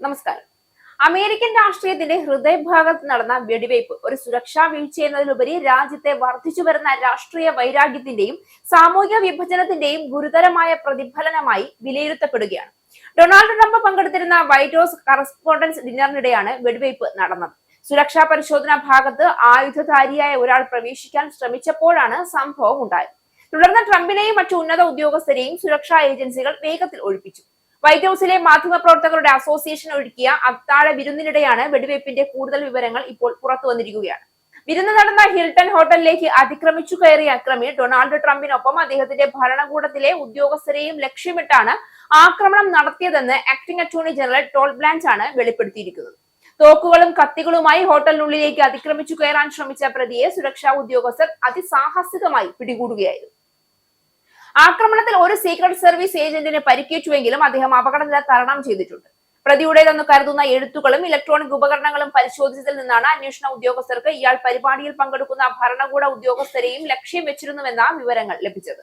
നമസ്കാരം. അമേരിക്കൻ രാഷ്ട്രീയത്തിന്റെ ഹൃദയഭാഗത്ത് നടന്ന വെടിവയ്പ് ഒരു സുരക്ഷാ വീഴ്ച എന്നതിലുപരി രാജ്യത്തെ വർദ്ധിച്ചു വരുന്ന രാഷ്ട്രീയ വൈരാഗ്യത്തിന്റെയും സാമൂഹിക വിഭജനത്തിന്റെയും ഗുരുതരമായ പ്രതിഫലനമായി വിലയിരുത്തപ്പെടുകയാണ്. ഡൊണാൾഡ് ട്രംപ് പങ്കെടുത്തിരുന്ന വൈറ്റ് ഹൌസ് കറസ്പോണ്ടൻസ് ഡിന്നറിനിടെയാണ് വെടിവയ്പ് നടന്നത്. സുരക്ഷാ പരിശോധനാ ഭാഗത്ത് ആയുധധാരിയായ ഒരാൾ പ്രവേശിക്കാൻ ശ്രമിച്ചപ്പോഴാണ് സംഭവം ഉണ്ടായത്. തുടർന്ന് ട്രംപിനെയും മറ്റു ഉന്നത ഉദ്യോഗസ്ഥരെയും സുരക്ഷാ ഏജൻസികൾ വേഗത്തിൽ ഒഴിപ്പിച്ചു. വൈറ്റ് ഹൌസിലെ മാധ്യമപ്രവർത്തകരുടെ അസോസിയേഷൻ ഒരുക്കിയ അത്താഴ വിരുന്നിനിടെയാണ് വെടിവയ്പിന്റെ കൂടുതൽ വിവരങ്ങൾ ഇപ്പോൾ പുറത്തു വന്നിരിക്കുകയാണ്. വിരുന്ന് നടന്ന ഹിൽട്ടൺ ഹോട്ടലിലേക്ക് അതിക്രമിച്ചു കയറിയ അക്രമി ഡൊണാൾഡ് ട്രംപിനൊപ്പം അദ്ദേഹത്തിന്റെ ഭരണകൂടത്തിലെ ഉദ്യോഗസ്ഥരെയും ലക്ഷ്യമിട്ടാണ് ആക്രമണം നടത്തിയതെന്ന് acting attorney general Todd Blanche ആണ് വെളിപ്പെടുത്തിയിരിക്കുന്നത്. തോക്കുകളും കത്തികളുമായി ഹോട്ടലിനുള്ളിലേക്ക് അതിക്രമിച്ചു കയറാൻ ശ്രമിച്ച പ്രതിയെ സുരക്ഷാ ഉദ്യോഗസ്ഥർ അതിസാഹസികമായി പിടികൂടുകയായിരുന്നു. ആക്രമണത്തിൽ ഒരു സീക്രട്ട് സർവീസ് ഏജന്റിന് പരിക്കേറ്റുവെങ്കിലും അദ്ദേഹം അപകടനില തരണം ചെയ്തിട്ടുണ്ട്. പ്രതിയുടേതെന്ന് കരുതുന്ന എഴുത്തുകളും ഇലക്ട്രോണിക് ഉപകരണങ്ങളും പരിശോധിച്ചതിൽ നിന്നാണ് അന്വേഷണ ഉദ്യോഗസ്ഥർക്ക് ഇയാൾ പരിപാടിയിൽ പങ്കെടുക്കുന്ന ഭരണകൂട ഉദ്യോഗസ്ഥരെയും ലക്ഷ്യം വെച്ചിരുന്നുവെന്ന വിവരങ്ങൾ ലഭിച്ചത്.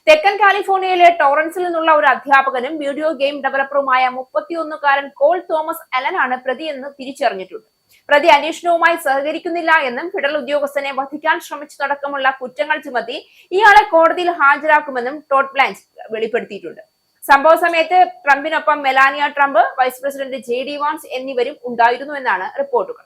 തെക്കൻ കാലിഫോർണിയയിലെ ടോറൻസിൽ നിന്നുള്ള ഒരു അധ്യാപകനും വീഡിയോ ഗെയിം ഡെവലപ്പറുമായ 31-കാരൻ കോൾ തോമസ് അലൻ ആണ് പ്രതിയെന്ന് തിരിച്ചറിഞ്ഞിട്ടുണ്ട്. പ്രതി അന്വേഷണവുമായി സഹകരിക്കുന്നില്ല എന്നും ഫെഡറൽ ഉദ്യോഗസ്ഥനെ വധിക്കാൻ ശ്രമിച്ചതടക്കമുള്ള കുറ്റങ്ങൾ ചുമത്തി ഇയാളെ കോടതിയിൽ ഹാജരാക്കുമെന്നും ടോഡ് ബ്ലാഞ്ച് വെളിപ്പെടുത്തിയിട്ടുണ്ട്. സംഭവ സമയത്ത് ട്രംപിനൊപ്പം Melania Trump, vice president JD Vance എന്നിവരും ഉണ്ടായിരുന്നുവെന്നാണ് റിപ്പോർട്ടുകൾ.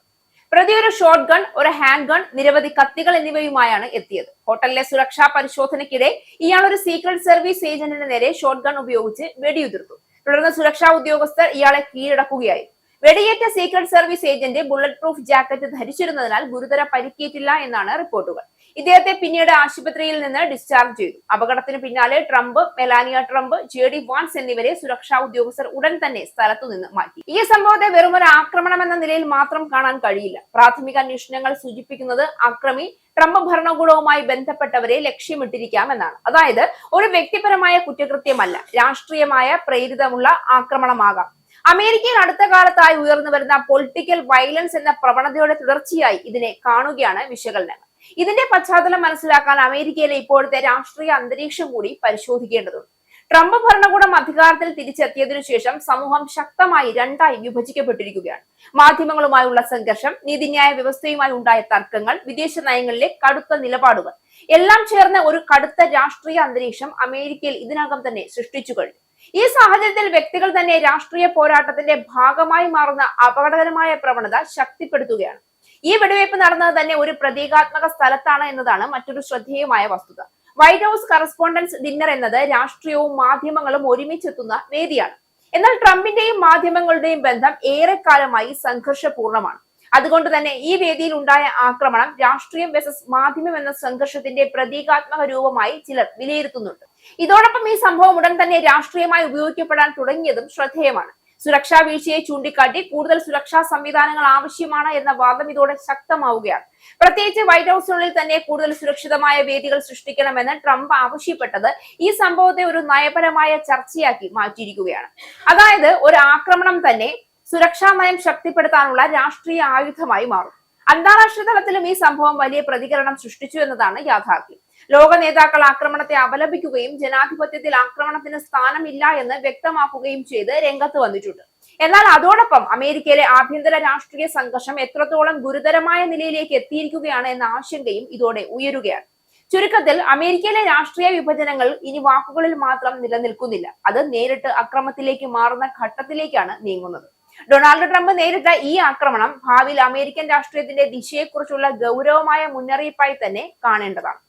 പ്രതി ഒരു ഷോട്ട് ഗൺ, ഒരു ഹാൻഡ് ഗൺ, നിരവധി കത്തികൾ എന്നിവയുമായാണ് എത്തിയത്. ഹോട്ടലിലെ സുരക്ഷാ പരിശോധനയ്ക്കിടെ ഇയാൾ ഒരു സീക്രട്ട് സർവീസ് ഏജന്റിന് നേരെ ഷോട്ട് ഗൺ ഉപയോഗിച്ച് വെടിയുതിർത്തു. തുടർന്ന് സുരക്ഷാ ഉദ്യോഗസ്ഥർ ഇയാളെ കീഴടക്കുകയായിരുന്നു. വെടിയേറ്റ secret service agent bulletproof jacket ധരിച്ചിരുന്നതിനാൽ ഗുരുതര പരിക്കേറ്റില്ല എന്നാണ് റിപ്പോർട്ടുകൾ. ഇദ്ദേഹത്തെ പിന്നീട് ആശുപത്രിയിൽ നിന്ന് ഡിസ്ചാർജ് ചെയ്തു. അപകടത്തിന് പിന്നാലെ Trump, Melania Trump, JD Vance എന്നിവരെ സുരക്ഷാ ഉദ്യോഗസ്ഥർ ഉടൻ തന്നെ സ്ഥലത്തു നിന്ന് മാറ്റി. ഈ സംഭവത്തെ വെറുമൊരു ആക്രമണം എന്ന നിലയിൽ മാത്രം കാണാൻ കഴിയില്ല. പ്രാഥമിക അന്വേഷണങ്ങൾ സൂചിപ്പിക്കുന്നത് അക്രമി ട്രംപ് ഭരണകൂടവുമായി ബന്ധപ്പെട്ടവരെ ലക്ഷ്യമിട്ടിരിക്കാം എന്നാണ്. അതായത് ഒരു വ്യക്തിപരമായ കുറ്റകൃത്യമല്ല, രാഷ്ട്രീയമായ പ്രേരിതമുള്ള ആക്രമണമാകാം. അമേരിക്കയിൽ അടുത്ത കാലത്തായി ഉയർന്നു വരുന്ന പൊളിറ്റിക്കൽ വയലൻസ് എന്ന പ്രവണതയുടെ തുടർച്ചയായി ഇതിനെ കാണുകയാണ് വിശകലനങ്ങൾ. ഇതിന്റെ പശ്ചാത്തലം മനസ്സിലാക്കാൻ അമേരിക്കയിലെ ഇപ്പോഴത്തെ രാഷ്ട്രീയ അന്തരീക്ഷം കൂടി പരിശോധിക്കേണ്ടതുണ്ട്. ട്രംപ് ഭരണകൂടം അധികാരത്തിൽ തിരിച്ചെത്തിയതിനു ശേഷം സമൂഹം ശക്തമായി രണ്ടായി വിഭജിക്കപ്പെട്ടിരിക്കുകയാണ്. മാധ്യമങ്ങളുമായുള്ള സംഘർഷം, നീതിന്യായ വ്യവസ്ഥയുമായി ഉണ്ടായ തർക്കങ്ങൾ, വിദേശ നയങ്ങളിലെ കടുത്ത നിലപാടുകൾ എല്ലാം ചേർന്ന് ഒരു കടുത്ത രാഷ്ട്രീയ അന്തരീക്ഷം അമേരിക്കയിൽ ഇതിനകം തന്നെ സൃഷ്ടിച്ചു കഴിഞ്ഞു. ഈ സാഹചര്യത്തിൽ വ്യക്തികൾ തന്നെ രാഷ്ട്രീയ പോരാട്ടത്തിന്റെ ഭാഗമായി മാറുന്ന അപകടകരമായ പ്രവണത ശക്തിപ്പെടുത്തുകയാണ്. ഈ വെടിവയ്പ് നടന്നത് തന്നെ ഒരു പ്രതീകാത്മക സ്ഥലത്താണ് എന്നതാണ് മറ്റൊരു ശ്രദ്ധേയമായ വസ്തുത. വൈറ്റ് ഹൌസ് കറസ്പോണ്ടൻസ് ഡിന്നർ എന്നത് രാഷ്ട്രീയവും മാധ്യമങ്ങളും ഒരുമിച്ചെത്തുന്ന വേദിയാണ്. എന്നാൽ ട്രംപിന്റെയും മാധ്യമങ്ങളുടെയും ബന്ധം ഏറെക്കാലമായി സംഘർഷപൂർണമാണ്. അതുകൊണ്ട് തന്നെ ഈ വേദിയിൽ ഉണ്ടായ ആക്രമണം രാഷ്ട്രീയം വേഴ്സസ് മാധ്യമം എന്ന സംഘർഷത്തിന്റെ പ്രതീകാത്മക രൂപമായി ചിലർ വിലയിരുത്തുന്നുണ്ട്. ഇതോടൊപ്പം ഈ സംഭവം ഉടൻ തന്നെ രാഷ്ട്രീയമായി ഉപയോഗിക്കപ്പെടാൻ തുടങ്ങിയതും ശ്രദ്ധേയമാണ്. സുരക്ഷാ വീഴ്ചയെ ചൂണ്ടിക്കാട്ടി കൂടുതൽ സുരക്ഷാ സംവിധാനങ്ങൾ ആവശ്യമാണ് എന്ന വാദം ഇതോടെ ശക്തമാവുകയാണ്. പ്രത്യേകിച്ച് വൈറ്റ് ഹൌസിനുള്ളിൽ തന്നെ കൂടുതൽ സുരക്ഷിതമായ വേദികൾ സൃഷ്ടിക്കണമെന്ന് ട്രംപ് ആവശ്യപ്പെട്ടത് ഈ സംഭവത്തെ ഒരു നയപരമായ ചർച്ചയാക്കി മാറ്റിയിരിക്കുകയാണ്. അതായത് ഒരു ആക്രമണം തന്നെ സുരക്ഷാ നയം ശക്തിപ്പെടുത്താനുള്ള രാഷ്ട്രീയ ആയുധമായി മാറും. അന്താരാഷ്ട്ര തലത്തിലും ഈ സംഭവം വലിയ പ്രതികരണം സൃഷ്ടിച്ചു എന്നതാണ് യാഥാർത്ഥ്യം. ലോക നേതാക്കൾ ആക്രമണത്തെ അപലപിക്കുകയും ജനാധിപത്യത്തിൽ ആക്രമണത്തിന് സ്ഥാനമില്ല എന്ന് വ്യക്തമാക്കുകയും ചെയ്ത് രംഗത്ത് വന്നിട്ടുണ്ട്. എന്നാൽ അതോടൊപ്പം അമേരിക്കയിലെ ആഭ്യന്തര രാഷ്ട്രീയ സംഘർഷം എത്രത്തോളം ഗുരുതരമായ നിലയിലേക്ക് എത്തിയിരിക്കുകയാണ് എന്ന ആശങ്കയും ഇതോടെ ഉയരുകയാണ്. ചുരുക്കത്തിൽ അമേരിക്കയിലെ രാഷ്ട്രീയ വിഭജനങ്ങൾ ഇനി വാക്കുകളിൽ മാത്രം നിലനിൽക്കുന്നില്ല. അത് നേരിട്ട് അക്രമത്തിലേക്ക് മാറുന്ന ഘട്ടത്തിലേക്കാണ് നീങ്ങുന്നത്. ഡൊണാൾഡ് ട്രംപ് നേരിട്ട ഈ ആക്രമണം ഭാവിയിൽ അമേരിക്കൻ രാഷ്ട്രീയത്തിന്റെ ദിശയെക്കുറിച്ചുള്ള ഗൗരവമായ മുന്നറിയിപ്പായി തന്നെ കാണേണ്ടതാണ്.